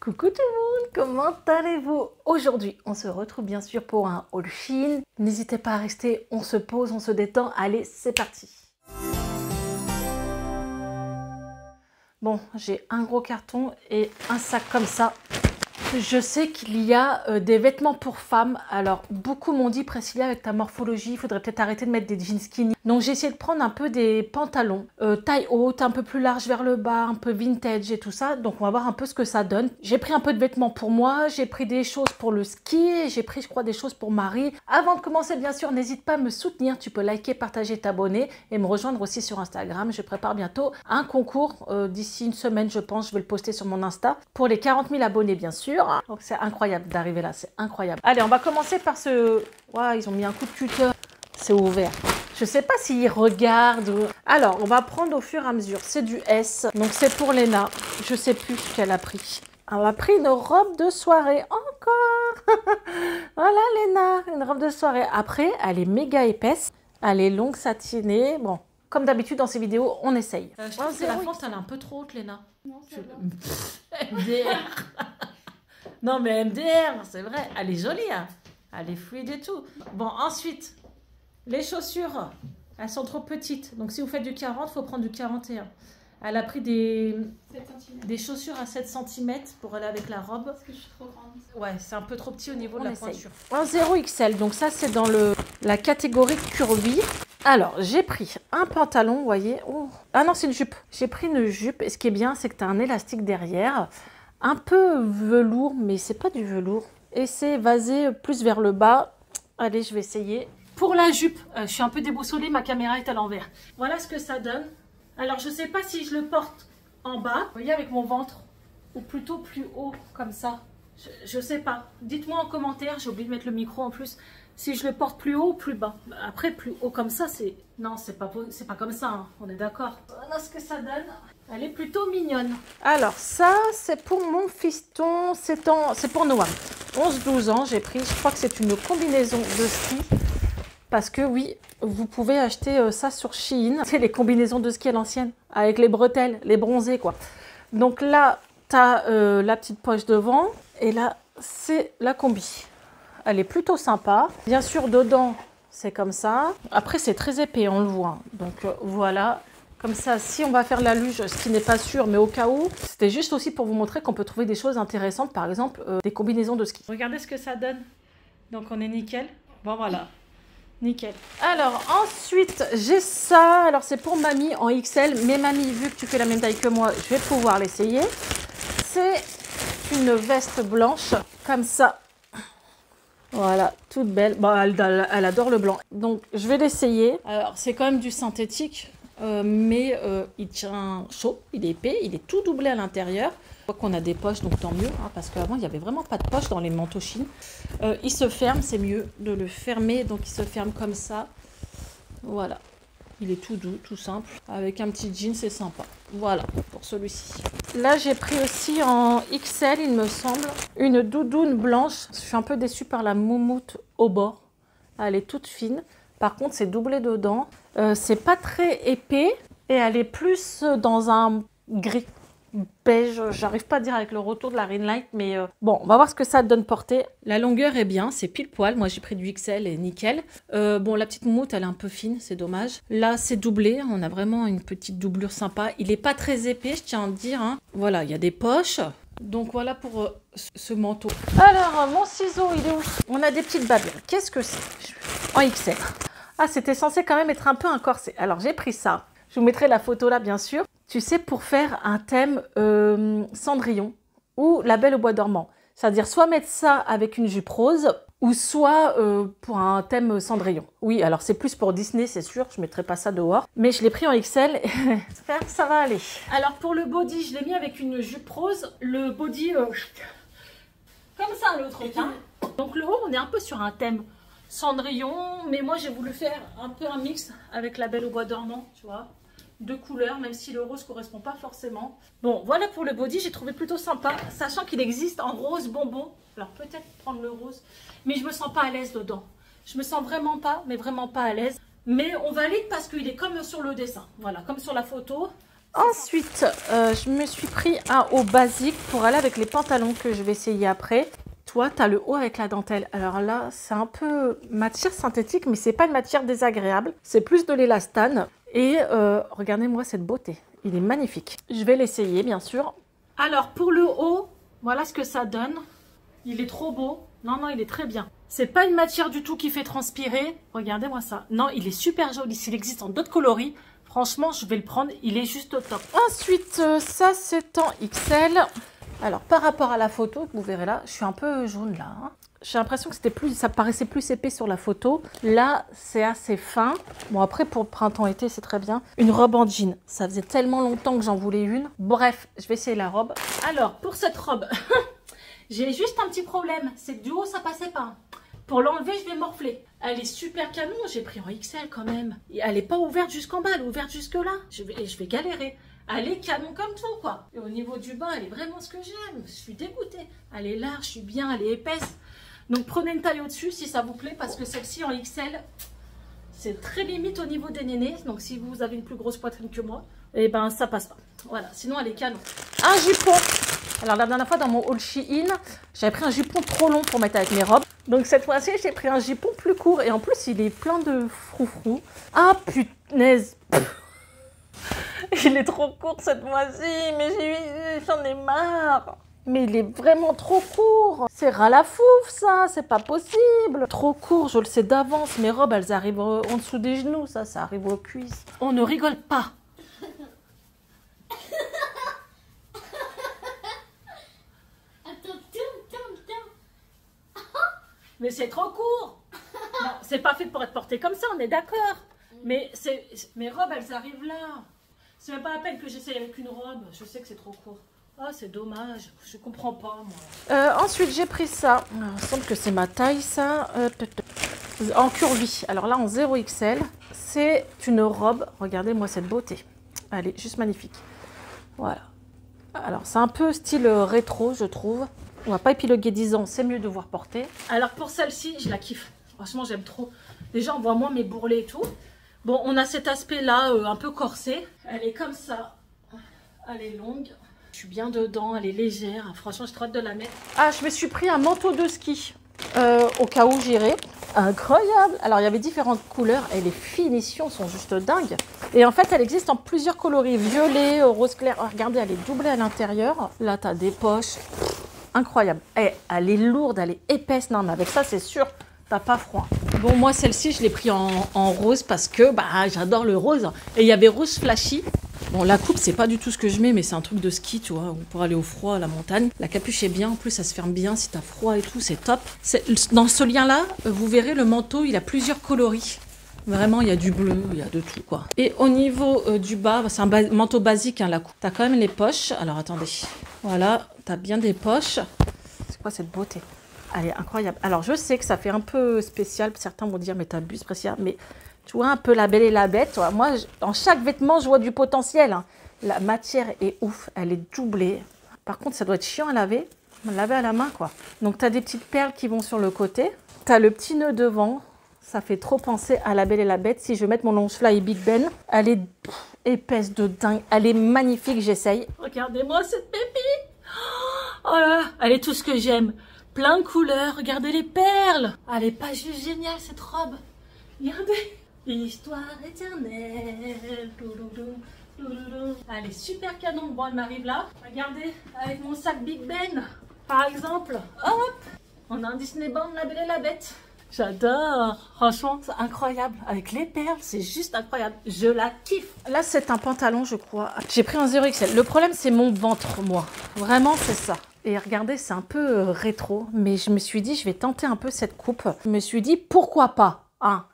Coucou tout le monde, comment allez-vous? Aujourd'hui, on se retrouve bien sûr pour un haul Shein. N'hésitez pas à rester, on se pose, on se détend. Allez, c'est parti. Bon, j'ai un gros carton et un sac comme ça. Je sais qu'il y a des vêtements pour femmes. Alors, beaucoup m'ont dit, Priscilla, avec ta morphologie, il faudrait peut-être arrêter de mettre des jeans skinny. Donc, j'ai essayé de prendre un peu des pantalons taille haute, un peu plus large vers le bas, un peu vintage et tout ça. Donc, on va voir un peu ce que ça donne. J'ai pris un peu de vêtements pour moi, j'ai pris des choses pour le ski, j'ai pris, je crois, des choses pour Marie. Avant de commencer, bien sûr, n'hésite pas à me soutenir. Tu peux liker, partager, t'abonner et me rejoindre aussi sur Instagram. Je prépare bientôt un concours. D'ici une semaine, je pense, je vais le poster sur mon Insta pour les 40 000 abonnés, bien sûr. Donc c'est incroyable d'arriver là, c'est incroyable. Allez, on va commencer par ce... Waouh, ils ont mis un coup de cutter. C'est ouvert. Je sais pas s'ils regardent. Alors, on va prendre au fur et à mesure. C'est du S, donc c'est pour Léna. Je sais plus ce qu'elle a pris. Elle a pris une robe de soirée. Encore. Voilà Léna, une robe de soirée. Après, elle est méga épaisse. Elle est longue, satinée. Bon, comme d'habitude dans ces vidéos, on essaye. Je trouve que la fente, elle est un peu trop haute, Léna. Non, c'est MDR. Non, mais MDR, c'est vrai. Elle est jolie, hein. Elle est fluide et tout. Bon, ensuite, les chaussures, elles sont trop petites. Donc, si vous faites du 40, il faut prendre du 41. Elle a pris des chaussures à 7 cm pour aller avec la robe. Parce que je suis trop grande. Ouais, c'est un peu trop petit au niveau de la pointure. Un 0XL, donc ça, c'est dans la catégorie curvy. Alors, j'ai pris un pantalon, vous voyez. Oh. Ah non, c'est une jupe. J'ai pris une jupe. Et ce qui est bien, c'est que tu as un élastique derrière. Un peu velours, mais c'est pas du velours. Et c'est vasé plus vers le bas. Allez, je vais essayer. Pour la jupe, je suis un peu déboussolée, ma caméra est à l'envers. Voilà ce que ça donne. Alors, je sais pas si je le porte en bas, vous voyez, avec mon ventre, ou plutôt plus haut, comme ça. Je sais pas. Dites-moi en commentaire, j'ai oublié de mettre le micro en plus, si je le porte plus haut ou plus bas. Après, plus haut comme ça, c'est... Non, c'est pas comme ça, hein. On est d'accord. Voilà ce que ça donne. Elle est plutôt mignonne. Alors, ça, c'est pour mon fiston. C'est pour Noah. 11-12 ans, j'ai pris. Je crois que c'est une combinaison de ski. Parce que oui, vous pouvez acheter ça sur Shein. C'est les combinaisons de ski à l'ancienne. Avec les bretelles, les bronzés, quoi. Donc là, tu as la petite poche devant. Et là, c'est la combi. Elle est plutôt sympa. Bien sûr, dedans, c'est comme ça. Après, c'est très épais, on le voit. Donc voilà. Comme ça, si on va faire la luge, ce qui n'est pas sûr, mais au cas où, c'était juste aussi pour vous montrer qu'on peut trouver des choses intéressantes, par exemple, des combinaisons de ski. Regardez ce que ça donne. Donc, on est nickel. Bon, voilà. Nickel. Alors, ensuite, j'ai ça. Alors, c'est pour mamie en XL. Mais mamie, vu que tu fais la même taille que moi, je vais pouvoir l'essayer. C'est une veste blanche, comme ça. Voilà, toute belle. Bon, elle adore le blanc. Donc, je vais l'essayer. Alors, c'est quand même du synthétique. Mais il tient chaud, il est épais, il est tout doublé à l'intérieur. Je vois qu'on a des poches, donc tant mieux, hein, parce qu'avant il n'y avait vraiment pas de poche dans les manteaux Shein. Il se ferme, c'est mieux de le fermer, donc il se ferme comme ça. Voilà, il est tout doux, tout simple, avec un petit jean, c'est sympa. Voilà, pour celui-ci. Là, j'ai pris aussi en XL, il me semble, une doudoune blanche. Je suis un peu déçue par la moumoute au bord. Elle est toute fine. Par contre, c'est doublé dedans. C'est pas très épais et elle est plus dans un gris beige. J'arrive pas à dire avec le retour de la ring light, mais bon, on va voir ce que ça donne portée. La longueur est bien, c'est pile poil. Moi, j'ai pris du XL et nickel. Bon, la petite moumoute, elle est un peu fine, c'est dommage. Là, c'est doublé. On a vraiment une petite doublure sympa. Il est pas très épais, je tiens à le dire, hein. Voilà, il y a des poches. Donc voilà pour ce manteau. Alors, mon ciseau, il est où? On a des petites babines. Qu'est-ce que c'est? En XL. Ah, c'était censé quand même être un peu un corset. Alors, j'ai pris ça. Je vous mettrai la photo là, bien sûr. Tu sais, pour faire un thème Cendrillon ou La Belle au bois dormant. C'est-à-dire soit mettre ça avec une jupe rose ou soit pour un thème Cendrillon. Oui, alors c'est plus pour Disney, c'est sûr. Je ne mettrai pas ça dehors. Mais je l'ai pris en XL. J'espère que ça va aller. Alors, pour le body, je l'ai mis avec une jupe rose. Le body, comme ça, le truc. Hein. Donc, le haut, on est un peu sur un thème Cendrillon, mais moi j'ai voulu faire un peu un mix avec La Belle au bois dormant, tu vois, deux couleurs, même si le rose correspond pas forcément. Bon, voilà pour le body, j'ai trouvé plutôt sympa, sachant qu'il existe en rose bonbon. Alors peut-être prendre le rose, mais je me sens pas à l'aise dedans. Je me sens vraiment pas, mais vraiment pas à l'aise. Mais on valide parce qu'il est comme sur le dessin, voilà, comme sur la photo. Ensuite, je me suis pris un haut basique pour aller avec les pantalons que je vais essayer après. Toi, tu as le haut avec la dentelle. Alors là, c'est un peu matière synthétique, mais c'est pas une matière désagréable. C'est plus de l'élastane. Et regardez-moi cette beauté. Il est magnifique. Je vais l'essayer, bien sûr. Alors, pour le haut, voilà ce que ça donne. Il est trop beau. Non, non, il est très bien. C'est pas une matière du tout qui fait transpirer. Regardez-moi ça. Non, il est super joli. S'il existe en d'autres coloris, franchement, je vais le prendre. Il est juste au top. Ensuite, ça, c'est en XL. Alors, par rapport à la photo, vous verrez là, je suis un peu jaune là. Hein. J'ai l'impression que ça paraissait plus épais sur la photo. Là, c'est assez fin. Bon, après, pour le printemps-été, c'est très bien. Une robe en jean. Ça faisait tellement longtemps que j'en voulais une. Bref, je vais essayer la robe. Alors, pour cette robe, j'ai juste un petit problème. C'est que du haut, ça passait pas. Pour l'enlever, je vais morfler. Elle est super canon. J'ai pris en XL quand même. Elle n'est pas ouverte jusqu'en bas. Elle est ouverte jusque là. Je vais galérer. Elle est canon comme tout, quoi. Et au niveau du bas, elle est vraiment ce que j'aime. Je suis dégoûtée. Elle est large, je suis bien, elle est épaisse. Donc, prenez une taille au-dessus si ça vous plaît, parce que celle-ci en XL, c'est très limite au niveau des nénés. Donc, si vous avez une plus grosse poitrine que moi, eh ben, ça passe pas. Voilà, sinon, elle est canon. Un jupon. Alors, la dernière fois, dans mon haul Shein, j'avais pris un jupon trop long pour mettre avec mes robes. Donc, cette fois-ci, j'ai pris un jupon plus court. Et en plus, il est plein de froufrous. Ah, punaise. Il est trop court cette fois-ci, mais j'en ai marre. Mais il est vraiment trop court. C'est ras la fouf, ça, c'est pas possible. Trop court, je le sais d'avance. Mes robes, elles arrivent en dessous des genoux, ça arrive aux cuisses. On ne rigole pas. Attends, tiens. Mais c'est trop court. Non, c'est pas fait pour être porté comme ça, on est d'accord. Mais mes robes, elles arrivent là. C'est même pas la peine que j'essaye avec une robe. Je sais que c'est trop court. Ah, c'est dommage. Je comprends pas, moi. Ensuite, j'ai pris ça. Il me semble que c'est ma taille, ça. En curvy. Alors là, en 0XL. C'est une robe. Regardez-moi cette beauté. Elle est juste magnifique. Voilà. Alors, c'est un peu style rétro, je trouve. On va pas épiloguer 10 ans. C'est mieux de voir porter. Alors, pour celle-ci, je la kiffe. Franchement, j'aime trop. Déjà, on voit moins mes bourrelets et tout. Bon, on a cet aspect-là, un peu corsé. Elle est comme ça. Elle est longue. Je suis bien dedans, elle est légère. Franchement, j'ai trop hâte de la mettre. Ah, je me suis pris un manteau de ski. Au cas où j'irai. Incroyable. Alors, il y avait différentes couleurs et les finitions sont juste dingues. Et en fait, elle existe en plusieurs coloris. Violet, rose clair. Oh, regardez, elle est doublée à l'intérieur. Là, tu as des poches. Incroyable. Elle est lourde, elle est épaisse. Non, mais avec ça, c'est sûr, t'as pas froid. Bon, moi, celle-ci, je l'ai pris en rose parce que j'adore le rose. Et il y avait rose flashy. Bon, la coupe, c'est pas du tout ce que je mets, mais c'est un truc de ski, tu vois, pour aller au froid, à la montagne. La capuche est bien, en plus, ça se ferme bien si t'as froid et tout, c'est top. Dans ce lien-là, vous verrez, le manteau, il a plusieurs coloris. Vraiment, il y a du bleu, il y a de tout, quoi. Et au niveau du bas, c'est un manteau basique, hein, la coupe. T'as quand même les poches. Alors, attendez. Voilà, t'as bien des poches. C'est quoi cette beauté ? Elle est incroyable. Alors, je sais que ça fait un peu spécial. Certains vont dire, mais t'abuses, Précia. Mais tu vois, un peu la belle et la bête. Toi. Moi, dans chaque vêtement, je vois du potentiel. Hein. La matière est ouf. Elle est doublée. Par contre, ça doit être chiant à laver. Laver à la main, quoi. Donc, tu as des petites perles qui vont sur le côté. Tu as le petit nœud devant. Ça fait trop penser à la belle et la bête. Si je veux mettre mon longe fly Big Ben, elle est épaisse de dingue. Elle est magnifique, j'essaye. Regardez-moi cette pépite. Oh là, elle est tout ce que j'aime. Plein de couleurs, regardez les perles. Elle est pas juste géniale cette robe. Regardez. Histoire éternelle. Elle est super canon. Bon, elle m'arrive là. Regardez, avec mon sac Big Ben, par exemple. Hop, on a un Disney Band, La Belle et la Bête. J'adore. Franchement, c'est incroyable. Avec les perles, c'est juste incroyable. Je la kiffe. Là, c'est un pantalon, je crois. J'ai pris un 0XL. Le problème, c'est mon ventre, moi. Vraiment, c'est ça. Et regardez, c'est un peu rétro, mais je me suis dit, je vais tenter un peu cette coupe. Je me suis dit, pourquoi pas, hein.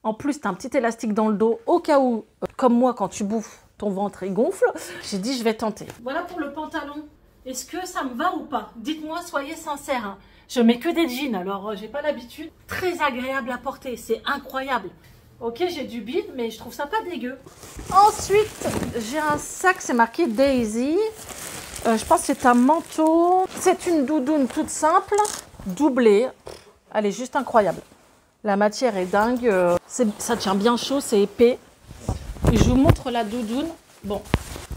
En plus, tu as un petit élastique dans le dos, au cas où, comme moi, quand tu bouffes, ton ventre il gonfle. J'ai dit, je vais tenter. Voilà pour le pantalon. Est-ce que ça me va ou pas? Dites-moi, soyez sincères. Hein. Je mets que des jeans, alors j'ai pas l'habitude. Très agréable à porter, c'est incroyable. Ok, j'ai du bide, mais je trouve ça pas dégueu. Ensuite, j'ai un sac, c'est marqué Daisy. Je pense que c'est un manteau. C'est une doudoune toute simple, doublée. Elle est juste incroyable. La matière est dingue. Ça tient bien chaud, c'est épais. Et je vous montre la doudoune. Bon,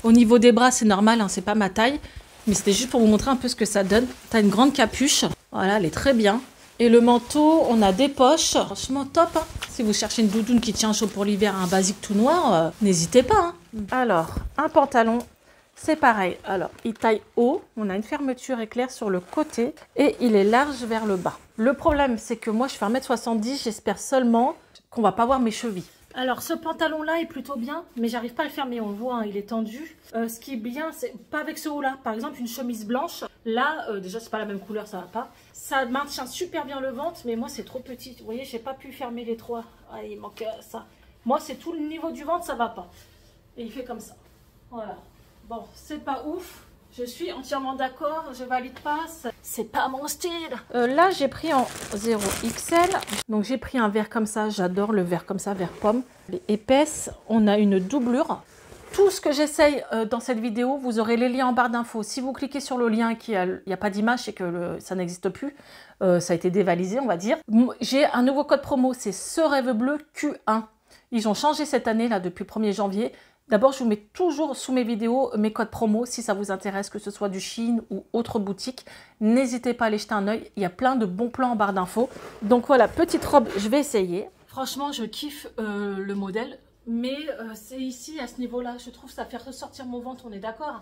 Au niveau des bras, c'est normal, hein, c'est pas ma taille. Mais c'était juste pour vous montrer un peu ce que ça donne. Tu as une grande capuche. Voilà, elle est très bien. Et le manteau, on a des poches. Franchement, top. Hein. Si vous cherchez une doudoune qui tient chaud pour l'hiver, un basique tout noir, n'hésitez pas. Hein. Alors, un pantalon, c'est pareil. Alors, il taille haut. On a une fermeture éclair sur le côté. Et il est large vers le bas. Le problème, c'est que moi, je fais 1m70. J'espère seulement qu'on va pas voir mes chevilles. Alors, ce pantalon-là est plutôt bien, mais j'arrive pas à le fermer. On le voit, hein, il est tendu. Ce qui est bien, c'est pas avec ce haut-là. Par exemple, une chemise blanche. Là, déjà, c'est pas la même couleur, ça va pas. Ça maintient super bien le ventre, mais moi, c'est trop petit. Vous voyez, j'ai pas pu fermer les trois. Ah, il manque ça. Moi, c'est tout le niveau du ventre, ça va pas. Et il fait comme ça. Voilà. Bon, c'est pas ouf. Je suis entièrement d'accord, je valide pas, c'est pas mon style. Là, j'ai pris en 0XL, donc j'ai pris un verre comme ça, j'adore le verre comme ça, verre pomme. Elle est épaisse, on a une doublure. Tout ce que j'essaye dans cette vidéo, vous aurez les liens en barre d'infos. Si vous cliquez sur le lien il n'y a pas d'image et que ça n'existe plus, ça a été dévalisé, on va dire. J'ai un nouveau code promo, c'est ce rêve bleu Q1. Ils ont changé cette année, là, depuis le 1er janvier. D'abord, je vous mets toujours sous mes vidéos mes codes promo si ça vous intéresse, que ce soit du Shein ou autre boutique. N'hésitez pas à aller jeter un œil. Il y a plein de bons plans en barre d'infos. Donc voilà, petite robe, je vais essayer. Franchement, je kiffe le modèle. Mais c'est ici, à ce niveau-là, je trouve que ça fait ressortir mon ventre, on est d'accord.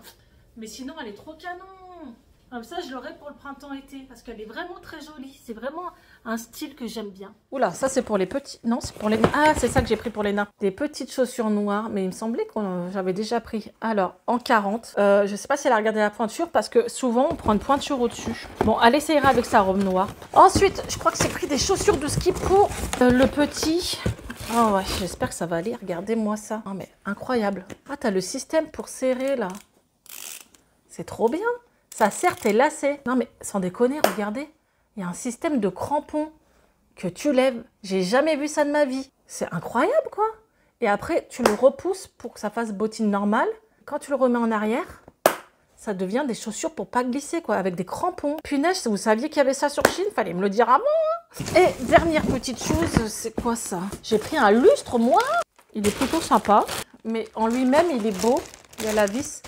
Mais sinon, elle est trop canon. Comme ça, je l'aurai pour le printemps-été parce qu'elle est vraiment très jolie. C'est vraiment un style que j'aime bien. Oula, ça c'est pour les petits... Non, c'est pour les... Ah, c'est ça que j'ai pris pour les nains. Des petites chaussures noires, mais il me semblait que j'avais déjà pris. Alors, en 40. Je ne sais pas si elle a regardé la pointure parce que souvent, on prend une pointure au-dessus. Bon, elle essayera avec sa robe noire. Ensuite, je crois que j'ai pris des chaussures de ski pour le petit... Oh ouais, j'espère que ça va aller. Regardez-moi ça. Oh, mais incroyable. Ah, t'as le système pour serrer, là. C'est trop bien. Ça serre tes lacets. Non, mais sans déconner, regardez. Il y a un système de crampons que tu lèves. J'ai jamais vu ça de ma vie. C'est incroyable, quoi. Et après, tu le repousses pour que ça fasse bottine normale. Quand tu le remets en arrière, ça devient des chaussures pour pas glisser, quoi, avec des crampons. Punaise, vous saviez qu'il y avait ça sur Shein, fallait me le dire avant. Hein. Et dernière petite chose, c'est quoi ça? J'ai pris un lustre, moi. Il est plutôt sympa, mais en lui-même, il est beau. Il y a la vis.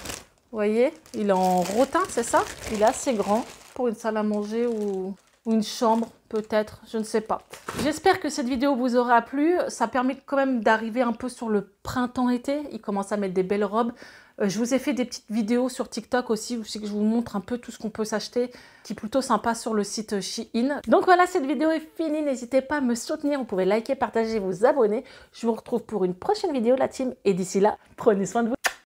Vous voyez, il est en rotin, c'est ça? Il est assez grand pour une salle à manger ou une chambre, peut-être, je ne sais pas. J'espère que cette vidéo vous aura plu. Ça permet quand même d'arriver un peu sur le printemps-été. Il commence à mettre des belles robes. Je vous ai fait des petites vidéos sur TikTok aussi où je vous montre un peu tout ce qu'on peut s'acheter, qui est plutôt sympa sur le site Shein. Donc voilà, cette vidéo est finie. N'hésitez pas à me soutenir. Vous pouvez liker, partager, vous abonner. Je vous retrouve pour une prochaine vidéo, la team. Et d'ici là, prenez soin de vous.